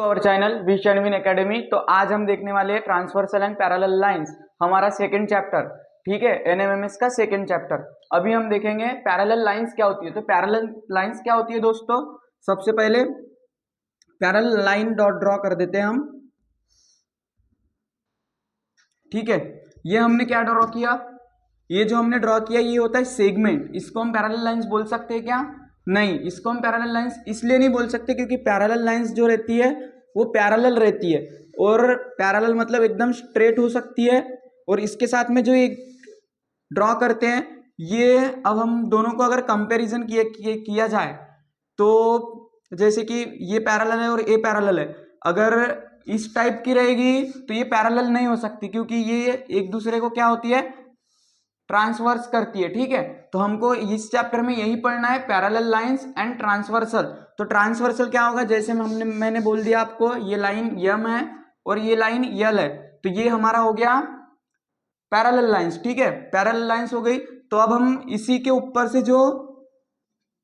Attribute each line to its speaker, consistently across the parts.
Speaker 1: तो our channel vision academy. तो आज हम देखने वाले हैं ट्रांसवर्सल एंड पैरेलल लाइंस, हमारा सेकंड चैप्टर। ठीक है, एनएमएमएस का सेकंड चैप्टर। अभी हम देखेंगे पैरेलल लाइंस क्या होती है। तो पैरेलल लाइंस क्या होती है दोस्तों, सबसे पहले पैरेलल लाइन डॉट ड्रॉ कर देते हैं हम। ठीक है, ये हमने क्या ड्रॉ किया, ये जो हमने ड्रॉ किया ये होता है सेगमेंट। इसको हम पैरेलल लाइंस बोल सकते हैं क्या? नहीं, इसको हम पैरेलल लाइंस इसलिए नहीं बोल सकते क्योंकि पैरेलल लाइंस जो रहती है वो पैरेलल रहती है, और पैरेलल मतलब एकदम स्ट्रेट हो सकती है। और इसके साथ में जो एक ड्रॉ करते हैं ये, अब हम दोनों को अगर कंपैरिजन किया जाए तो जैसे कि ये पैरेलल है और ये पैरेलल है, अगर इस टाइप की रहेगी तो ये पैरेलल नहीं हो सकती क्योंकि ये एक दूसरे को क्या होती है, ट्रांसवर्स करती है। ठीक है, तो हमको इस चैप्टर में यही पढ़ना है, पैरेलल लाइंस एंड ट्रांसवर्सल। तो ट्रांसवर्सल क्या होगा, जैसे मैंने बोल दिया आपको, ये लाइन यम है और ये लाइन यल है, तो ये हमारा हो गया पैरेलल लाइंस। ठीक है, पैरेलल लाइंस हो गई। तो अब हम इसी के ऊपर से जो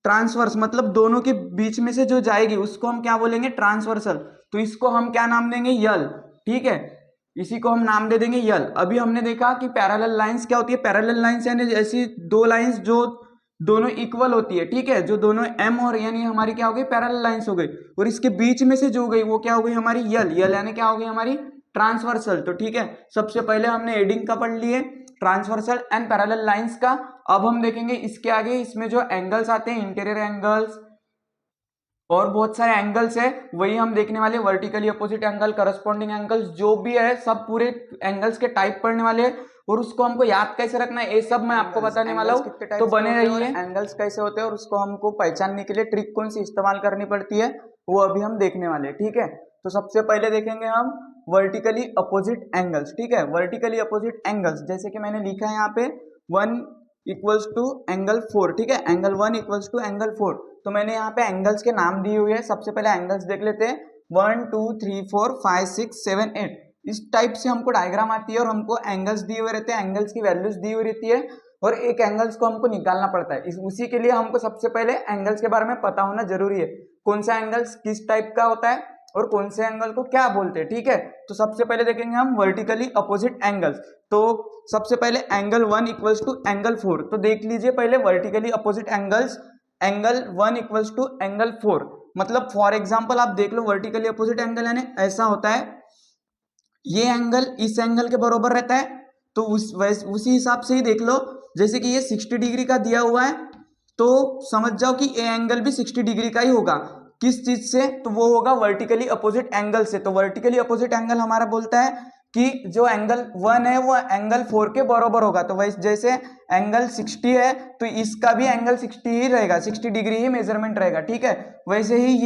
Speaker 1: ट्रांसवर्स मतलब दोनों के बीच में से जो जाएगी उसको हम क्या बोलेंगे, ट्रांसवर्सल। तो इसको हम क्या नाम देंगे, यल। ठीक है, इसी को हम नाम दे देंगे यल। अभी हमने देखा कि पैरेलल लाइंस क्या होती है। पैरेलल लाइंस यानी ऐसी दो लाइंस जो दोनों इक्वल होती है। ठीक है, जो दोनों एम और एन, ये हमारी क्या हो गई, पैरेलल लाइंस हो गई। और इसके बीच में से जो गई वो क्या हो गई, हमारी यल। यल यानी क्या हो गई, हमारी ट्रांसवर्सल। तो ठीक है, सबसे पहले हमने एडिंग का पढ़ लिए, ट्रांसवर्सल एंड पैरेलल लाइंस का। अब हम देखेंगे इसके आगे, इसमें जो एंगल्स आते हैं, इंटीरियर एंगल्स और बहुत सारे एंगल्स है, वही हम देखने वाले। Vertically opposite angle, corresponding angles, जो भी है सब पूरे एंगल्स के टाइप पढ़ने वाले हैं। और उसको हमको याद कैसे रखना है ये सब मैं आपको बताने वाला हूँ, तो बने रहिए। एंगल्स कैसे होते हैं और उसको हमको पहचानने के लिए ट्रिक कौन सी इस्तेमाल करनी पड़ती है वो अभी हम देखने वाले हैं। ठीक है, तो सबसे पहले देखेंगे हम वर्टिकली अपोजिट एंगल्स। ठीक है, वर्टिकली अपोजिट एंगल्स जैसे कि मैंने लिखा है यहाँ पे 1 इक्वल्स टू एंगल 4। ठीक है, एंगल 1 इक्वल्स टू एंगल 4। तो मैंने यहाँ पे एंगल्स के नाम दिए हुए हैं। सबसे पहले एंगल्स देख लेते हैं, 1 2 3 4 5 6 7 8। इस टाइप से हमको डायग्राम आती है और हमको एंगल्स दिए हुए रहते हैं, एंगल्स की वैल्यूज दी हुई रहती है और एक एंगल्स को हमको निकालना पड़ता है। उसी के लिए हमको सबसे पहले एंगल्स के बारे में पता होना जरूरी है, कौन सा एंगल्स किस टाइप का होता है और कौन से एंगल को क्या बोलते हैं। ठीक है, तो सबसे पहले देखेंगे हम वर्टिकली अपोजिट एंगल्स। तो सबसे पहले एंगल 1 इक्वल्स टू एंगल 4। तो देख लीजिए पहले vertically opposite angles, angle 1 equals to angle 4। मतलब फॉर एग्जांपल आप देख लो, वर्टिकली अपोजिट एंगल यानी ऐसा होता है, ये एंगल इस एंगल के बराबर रहता है। तो उसी हिसाब से ही देख लो, जैसे कि ये 60 डिग्री का दिया हुआ है तो समझ जाओ कि ये एंगल भी 60 डिग्री का ही होगा। किस चीज से, तो वो होगा वर्टिकली अपोजिट एंगल से। तो वर्टिकली अपोजिट एंगल हमारा बोलता है कि जो एंगल 1 है वो एंगल 4 के बराबर होगा। तो वैसे जैसे एंगल 60 है तो इसका भी एंगल 60 ही रहेगा, 60 डिग्री ही मेजरमेंट रहेगा। ठीक है, वैसे ही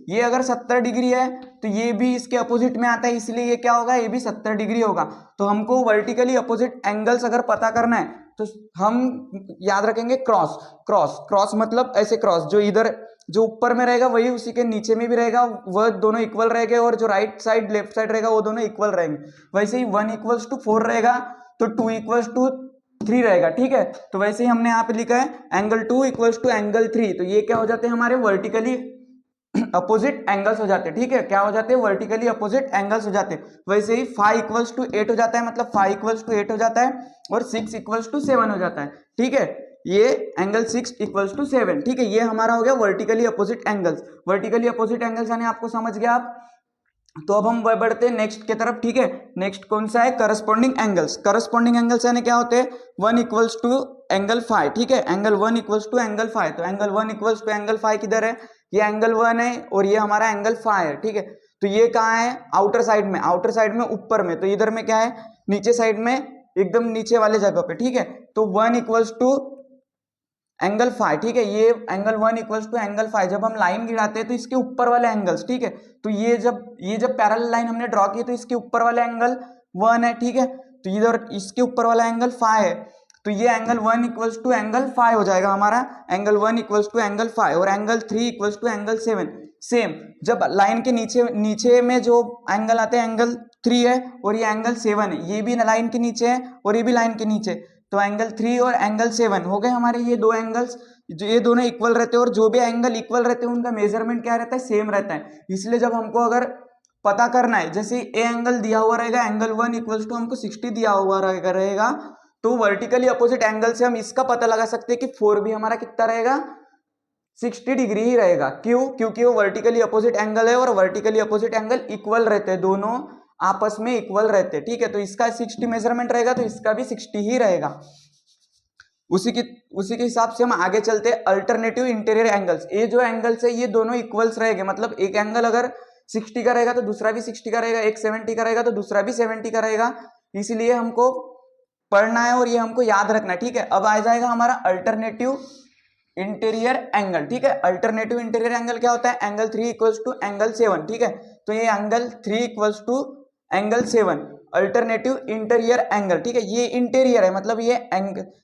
Speaker 1: ये अगर 70 डिग्री है तो ये भी इसके अपोजिट में आता है, इसलिए ये क्या होगा, ये भी 70 डिग्री होगा। तो हमको वर्टिकली अपोजिट एंगल्स अगर पता करना है तो हम याद रखेंगे क्रॉस। क्रॉस क्रॉस मतलब ऐसे क्रॉस, जो इधर जो ऊपर में रहेगा वही उसी के नीचे में भी रहेगा, वह दोनों इक्वल रहेंगे, और जो राइट साइड लेफ्ट साइड रहेगा वो दोनों इक्वल रहेंगे। वैसे ही 1 इक्वल्स टू 4 रहेगा तो 2 इक्वल्स टू 3 रहेगा। ठीक है, तो वैसे ही हमने यहाँ पे लिखा है एंगल 2 इक्वल्स टू एंगल 3। तो ये क्या हो जाते हैं, हमारे वर्टिकली अपोजिट एंगल्स हो जाते हैं। ठीक है, क्या हो जाते हैं, वर्टिकली अपोजिट एंगल्स हो जाते हैं। वैसे ही 5 इक्वल्स टू 8 हो जाता है, मतलब 5 इक्वल्स टू 8 हो जाता है, और 6 इक्वल्स टू 7 हो जाता है। ठीक है, ये एंगल 6 इक्वल्स टू 7। ठीक है, ये हमारा हो गया vertically opposite angles. Vertically opposite angles यानी आपको समझ गया आप। तो अब हम बढ़ते हैं नेक्स्ट के तरफ। ठीक है, नेक्स्ट कौन सा है, करस्पॉन्डिंग एंगल्स। करस्पॉन्डिंग एंगल्स यानी क्या होते हैं, 1 इक्वल्स टू एंगल 5। ठीक है, एंगल 1 इक्वल्स टू एंगल 5। तो एंगल 1 इक्वल्स टू एंगल 5 किधर है, ये एंगल 1 है और ये हमारा एंगल 5 है। ठीक है, तो ये कहाँ है, आउटर साइड में, आउटर साइड में ऊपर में। तो इधर में क्या है, नीचे साइड में, एकदम नीचे वाले जगह पे। ठीक है, तो 1 इक्वल्स टू एंगल 5। ठीक है, ये एंगल 1 इक्वल्स टू एंगल 5। जब हम लाइन गिराते हैं तो इसके ऊपर वाले एंगल्स, ठीक है, तो ये जब पैरेलल लाइन हमने ड्रॉ की तो इसके ऊपर वाला एंगल 1 है। ठीक है, तो इधर इसके ऊपर वाला एंगल 5 है, तो ये एंगल 1 इक्वल्स टू एंगल 5 हो जाएगा हमारा, एंगल 1 इक्वल्स टू एंगल 5। और angle 3 equals to angle 7। Same, जब लाइन के नीचे में जो एंगल आते हैं, एंगल 3 है और ये एंगल 7 है, ये भी लाइन के नीचे है और ये भी लाइन के नीचे। तो एंगल 3 और एंगल 7 हो गए हमारे ये दो एंगल्स, जो ये दोनों इक्वल रहते हैं। और जो भी एंगल इक्वल रहते हैं उनका मेजरमेंट क्या रहता है, सेम रहता है। इसलिए जब हमको अगर पता करना है, जैसे ए एंगल दिया हुआ रहेगा, एंगल 1 इक्वल्स टू हमको 60 दिया हुआ रहेगा, तो वर्टिकली अपोजिट एंगल से हम इसका पता लगा सकते हैं कि 4 भी हमारा कितना रहेगा, 60 डिग्री ही रहेगा। क्यों? क्योंकि वो वर्टिकली अपोजिट एंगल है और वर्टिकली अपोजिट एंगल इक्वल रहते हैं, दोनों आपस में इक्वल रहते हैं, ठीक है। तो इसका 60 मेजरमेंट रहेगा तो इसका भी 60 ही रहेगा। उसी के हिसाब से हम आगे चलते हैं। अल्टरनेटिव इंटीरियर एंगल्स, ये जो एंगल्स है ये दोनों इक्वल्स रहेंगे, मतलब एक एंगल अगर 60 का रहेगा तो दूसरा भी 60 का रहेगा, एक 70 का रहेगा तो दूसरा भी 70 का रहेगा। इसलिए हमको पढ़ना है और ये हमको याद रखना है, ठीक है। अब आ जाएगा हमारा अल्टरनेटिव इंटीरियर एंगल, ठीक है। अल्टरनेटिव इंटीरियर एंगल क्या होता है? एंगल 3 इक्वल्स टू एंगल 7, ठीक है। तो ये angle 3 equals to angle 7 alternative interior angle, ठीक है। ये इंटीरियर है, मतलब ये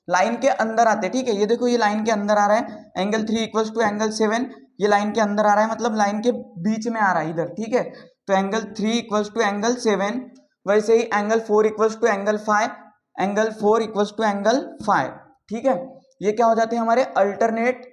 Speaker 1: लाइन के अंदर आते हैं, ठीक है। ये देखो ये लाइन के अंदर आ रहा है, एंगल 3 इक्वल्स टू एंगल 7 ये लाइन के अंदर आ रहा है, मतलब लाइन के बीच में आ रहा है इधर, ठीक है। तो एंगल 3 इक्वल्स टू एंगल 7, वैसे ही angle 4 equals to angle 5, angle 4 equals to angle 5, ठीक है। ये क्या हो जाते हैं हमारे अल्टरनेट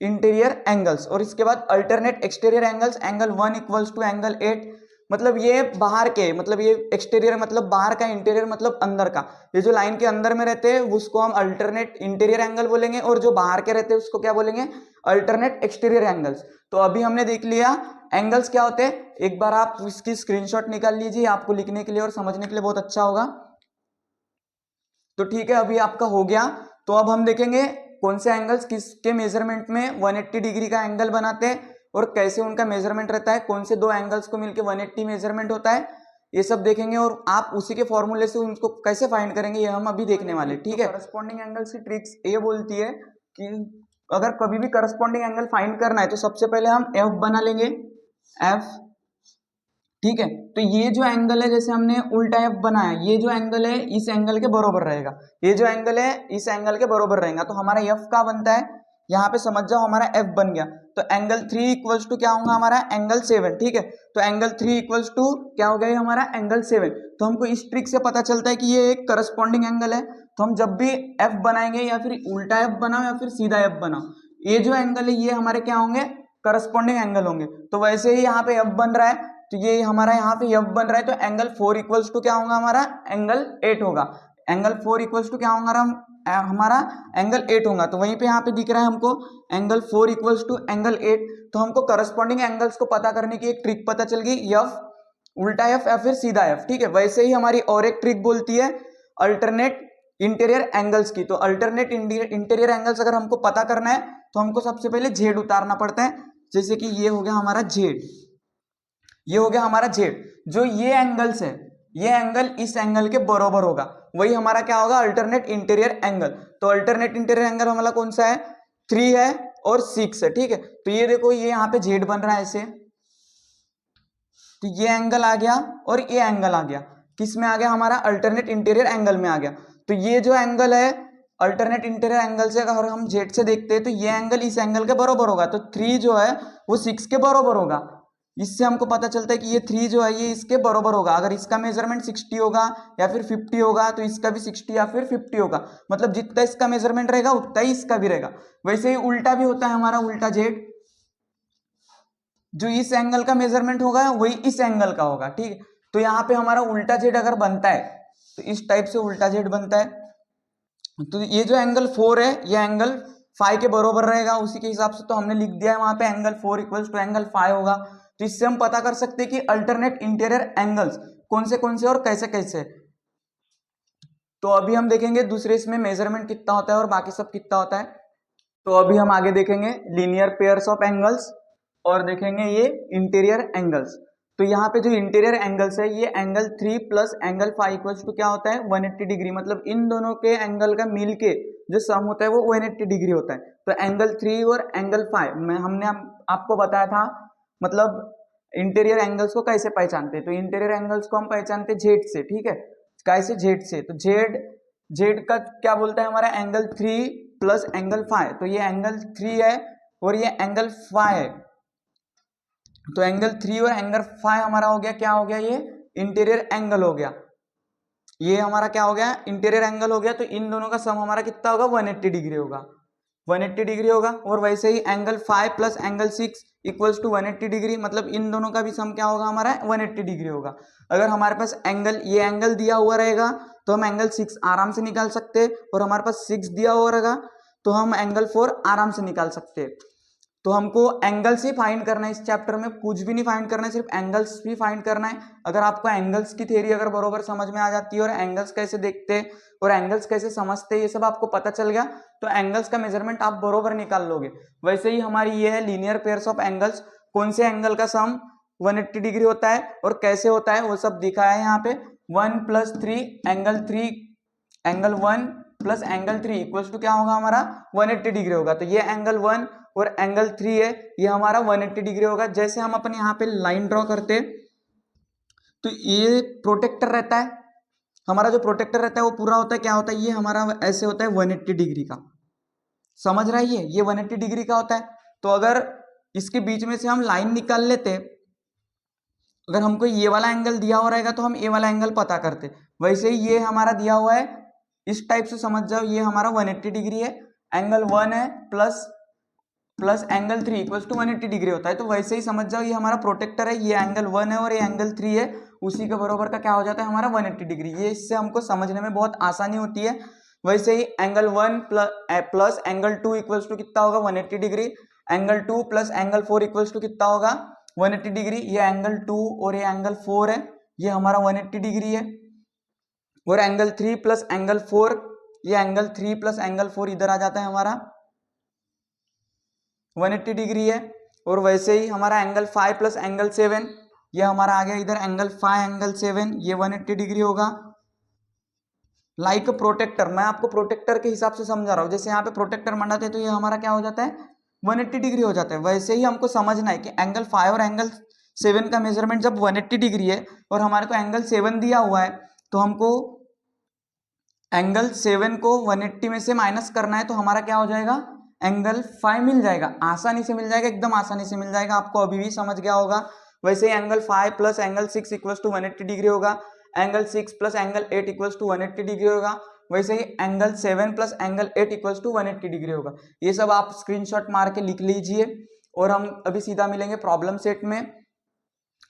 Speaker 1: इंटीरियर एंगल्स। और इसके बाद alternate exterior angles, angle 1 equals to angle 8, मतलब ये बाहर के, मतलब ये एक्सटीरियर मतलब बाहर का, इंटीरियर मतलब अंदर का। ये जो लाइन के अंदर में रहते हैं उसको हम अल्टरनेट इंटीरियर एंगल बोलेंगे, और जो बाहर के रहते हैं उसको क्या बोलेंगे? Alternate exterior angles. तो अभी हमने देख लिया एंगल्स क्या होते हैं। एक बार आप इसकी स्क्रीनशॉट निकाल लीजिए, आपको लिखने के लिए और समझने के लिए बहुत अच्छा होगा। तो ठीक है, अभी आपका हो गया। तो अब हम देखेंगे कौन से एंगल्स किसके मेजरमेंट में 180 डिग्री का एंगल बनाते हैं और कैसे उनका मेजरमेंट रहता है, कौन से दो एंगल्स को मिलकर 180 मेजरमेंट होता है, ये सब देखेंगे। और आप उसी के फॉर्मूले से उनको कैसे फाइंड करेंगे ये हम अभी देखने वाले, ठीक है। करस्पॉन्डिंग एंगल्स की ट्रिक्स ये बोलती है कि अगर कभी भी करस्पॉन्डिंग एंगल फाइंड करना है तो सबसे पहले हम एफ बना लेंगे, एफ, ठीक है। तो ये जो एंगल है, जैसे हमने उल्टा एफ बनाया, ये जो एंगल है इस एंगल के बराबर रहेगा, ये जो एंगल है इस एंगल के बराबर रहेगा। तो हमारा एफ का बनता है, यहाँ पे समझ जाओ हमारा एफ बन गया। तो एंगल 3 इक्वल्स टू क्या होगा हमारा? एंगल 7, ठीक है। तो एंगल 3 इक्वल्स टू क्या हो गया हमारा? एंगल 7। तो हमको इस ट्रिक से पता चलता है कि ये एक करस्पॉन्डिंग एंगल है। तो हम जब भी एफ बनाएंगे, या फिर उल्टा एफ बनाओ या फिर सीधा एफ बनाओ, ये जो एंगल है ये हमारे क्या होंगे? करस्पॉन्डिंग एंगल होंगे। तो वैसे ही यहाँ पे एफ बन रहा है, तो ये हमारा यहाँ पे एफ बन रहा है, तो एंगल 4 इक्वल्स टू क्या होगा हमारा? एंगल 8 होगा। एंगल 4 इक्वल्स टू क्या होगा हमारा? एंगल 8 होगा। तो वहीं पे यहाँ पे दिख रहा है हमको एंगल 4 इक्वल्स टू एंगल 8। तो हमको करस्पॉन्डिंग एंगल्स को पता करने की एक ट्रिक पता चल गई, एफ, उल्टा एफ या फिर सीधा एफ, ठीक है। वैसे ही हमारी और एक ट्रिक बोलती है अल्टरनेट इंटीरियर एंगल्स की। तो अल्टरनेट इंटीरियर एंगल्स अगर हमको पता करना है तो हमको सबसे पहले जेड उतारना पड़ता है। जैसे कि ये हो गया हमारा जेड, ये हो गया हमारा जेड। जो ये एंगल्स है, ये एंगल इस एंगल के बराबर होगा, वही हमारा क्या होगा? Alternate interior angle. तो अल्टरनेट इंटीरियर एंगल हमारा कौन सा है? 3 है और 6 है, ठीक है। तो ये देखो ये यहाँ पे जेड बन रहा है ऐसे, तो ये एंगल आ गया और ये एंगल आ गया, किस में आ गया? हमारा अल्टरनेट इंटीरियर एंगल में आ गया। तो ये जो एंगल है अल्टरनेट इंटीरियर एंगल से अगर हम जेड से देखते हैं तो ये एंगल इस एंगल के बराबर होगा। तो 3 जो है वो 6 के बराबर होगा। इससे हमको पता चलता है कि ये 3 जो है ये इसके बराबर होगा। अगर इसका मेजरमेंट 60 होगा या फिर 50 होगा तो इसका भी 60 या फिर 50 होगा, मतलब जितना इसका मेजरमेंट रहेगा उतना ही इसका भी रहेगा। वैसे ही उल्टा भी होता है हमारा, उल्टा जेड, जो इस एंगल का मेजरमेंट होगा वही इस एंगल का होगा, ठीक है। तो यहाँ पे हमारा उल्टा जेड अगर बनता है तो इस टाइप से उल्टा जेड बनता है। तो ये जो एंगल 4 है ये एंगल 5 के बराबर रहेगा, उसी के हिसाब से तो हमने लिख दिया है वहां पे एंगल 4 इक्वल्स टू एंगल 5 होगा। तो इससे हम पता कर सकते हैं कि अल्टरनेट इंटीरियर एंगल्स कौन से और कैसे कैसे। तो अभी हम देखेंगे दूसरे इसमें मेजरमेंट कितना होता है और बाकी सब कितना होता है। तो अभी हम आगे देखेंगे लीनियर पेयर्स ऑफ एंगल्स और देखेंगे ये इंटीरियर एंगल्स। तो यहाँ पे जो इंटीरियर एंगल्स है ये angle 3 plus angle 5 equals to क्या होता है? 180 डिग्री, मतलब इन दोनों के एंगल का मिल के जो सम होता है वो 180 डिग्री होता है। तो एंगल 3 और एंगल 5 में हमने आपको बताया था, मतलब इंटीरियर एंगल्स को कैसे पहचानते हैं। तो इंटीरियर एंगल्स को हम पहचानते हैं जेड से, ठीक है। कैसे? जेड से। तो जेड का क्या बोलता है हमारा? Angle 3 plus angle 5। तो ये एंगल 3 है और ये एंगल 5 है। तो एंगल 3 और एंगल 5 हमारा हो गया, क्या हो गया? ये इंटीरियर एंगल हो गया। ये हमारा क्या हो गया? इंटीरियर एंगल हो गया। तो इन दोनों का सम हमारा कितना होगा? 180 डिग्री होगा, 180 डिग्री होगा। और वैसे ही angle 5 plus angle 6 equals to 180 degree, मतलब इन दोनों का भी सम क्या होगा हमारा 180 डिग्री होगा। अगर हमारे पास एंगल, ये एंगल दिया हुआ रहेगा तो हम एंगल 6 आराम से निकाल सकते हैं, और हमारे पास 6 दिया हुआ रहेगा तो हम एंगल 4 आराम से निकाल सकते हैं। तो हमको एंगल्स ही फाइंड करना है इस चैप्टर में, कुछ भी नहीं फाइंड करना है, सिर्फ एंगल्स भी फाइंड करना है। अगर आपको एंगल्स की थ्योरी अगर बरोबर समझ में आ जाती है और एंगल्स कैसे देखते हैं और एंगल्स कैसे समझते हैं ये सब आपको पता चल गया तो एंगल्स का मेजरमेंट आप बरोबर निकाल लोगे। वैसे ही हमारी ये है लीनियर पेयर्स ऑफ एंगल्स, कौन से एंगल का सम 180 डिग्री होता है और कैसे होता है वो सब दिखाया है यहाँ पे। 1 + 3 angle 3 angle 1 plus angle 3 equals to क्या होगा हमारा 180 डिग्री होगा। तो ये एंगल 1 और एंगल 3 है, ये हमारा 180 डिग्री होगा। जैसे हम अपने यहाँ पे लाइन ड्रॉ करते हैं तो ये प्रोटेक्टर रहता है, हमारा जो प्रोटेक्टर रहता है वो पूरा होता है क्या होता है, ये हमारा ऐसे होता है 180 डिग्री का, समझ रहा है ये 180 डिग्री का होता है। तो अगर इसके बीच में से हम लाइन निकाल लेते, अगर हमको ये वाला एंगल दिया हुआ रहेगा तो हम ये वाला एंगल पता करते, वैसे ही ये हमारा दिया हुआ है इस टाइप से समझ जाओ, ये हमारा 180 डिग्री है, एंगल 1 है plus angle 3 equals to 180 degree होता है। तो वैसे ही समझ जाओ ये हमारा प्रोटेक्टर है, ये एंगल 1 है और ये एंगल 3 है, उसी के बराबर का क्या हो जाता है हमारा 180 डिग्री। ये इससे हमको समझने में बहुत आसानी होती है। वैसे ही angle 1 plus angle 2 equals to कितना होगा 180 degree, angle 2 plus angle 4 equals to कितना होगा 180 डिग्री। ये एंगल 2 और ये एंगल 4 है, ये हमारा 180 डिग्री है। और एंगल 3 प्लस एंगल 4, ये एंगल 3 प्लस एंगल 4 इधर आ जाता है हमारा 180 डिग्री है। और वैसे ही हमारा एंगल 5 प्लस एंगल 7, ये हमारा आ गया इधर एंगल 5 एंगल 7, ये 180 डिग्री होगा। लाइक प्रोटेक्टर, मैं आपको प्रोटेक्टर के हिसाब से समझा रहा हूँ, जैसे यहाँ पे प्रोटेक्टर मंडाते हैं तो ये हमारा क्या हो जाता है 180 डिग्री हो जाता है। वैसे ही हमको समझना है कि एंगल 5 और एंगल 7 का मेजरमेंट जब 180 डिग्री है और हमारे को एंगल 7 दिया हुआ है तो हमको एंगल 7 को 180 में से माइनस करना है, तो हमारा क्या हो जाएगा एंगल 5 मिल जाएगा, आसानी से मिल जाएगा, एकदम आसानी से मिल जाएगा, आपको अभी भी समझ गया होगा। वैसे ही angle 5 plus angle 6 equals to 180 degree होगा, angle 6 plus angle 8 equals to 180 degree होगा। वैसे ही angle 7 plus angle 8 equals to 180 degree होगा। ये सब आप स्क्रीनशॉट मार के लिख लीजिए और हम अभी सीधा मिलेंगे प्रॉब्लम सेट में,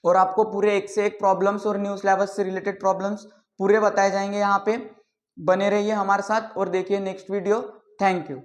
Speaker 1: और आपको पूरे एक से एक प्रॉब्लम्स और न्यू सिलेबस से रिलेटेड प्रॉब्लम्स पूरे बताए जाएंगे। यहाँ पे बने रहिए हमारे साथ और देखिए नेक्स्ट वीडियो। Thank you.